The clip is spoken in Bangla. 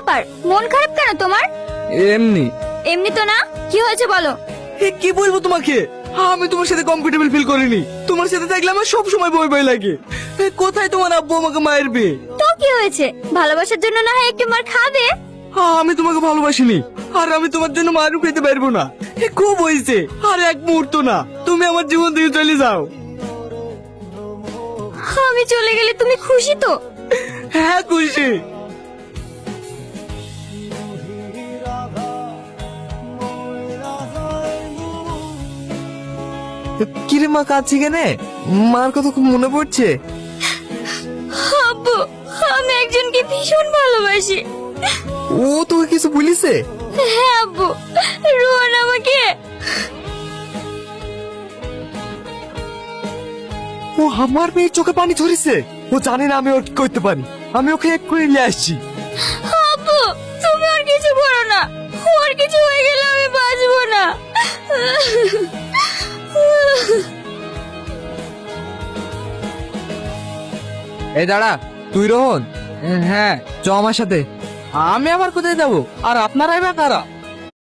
ব্যাপার, মন খারাপ কেন তোমার? এমনি। এমনি তো না, কি হয়েছে বলো। কি বলবো তোমাকে, আমি তোমার সাথে কমফোর্টেবল ফিল করিনি। তোমার সাথে থাকলে আমার সব সময় ভয় ভয় লাগে। কোথায় তোমার আব্বু আমাকে মারবে? তো কি হয়েছে, ভালোবাসার জন্য না হয় একটু মার খাবে। আমি তোমাকে ভালোবাসিনি, আর আমি তোমার জন্য মারও খেতে পারবো না। খুব হয়েছে, আর এক মুহূর্ত না, তুমি আমার জীবন থেকে চলে যাও। আমি চলে গেলে তুমি খুশি তো? হ্যাঁ খুশি। কিরে মা, কাঁদছি কেনে? মার কথা খুব মনে পড়ছে। আব্বু, আমি একজনকে ভীষণ ভালোবাসি। ও তোকে কিছু বলিছে? হ্যাঁ আব্বু, রোহন আমাকে। ও আমার মেয়ের চোখে পানি ঝরিছে। ও জানে না আমি ওর কি করতে পারি। আমি ওকে এক্ষুনি নিয়ে আসছি। আব্বু, তুমি আর কিছু করো না, ওর কিছু হয়ে গেলে আমি বাঁচবো না। এই দাঁড়া, তুই রোহন? হ্যাঁ চ আমার সাথে। আমি আবার কোথায় যাবো, আর আপনারাই বা কারা?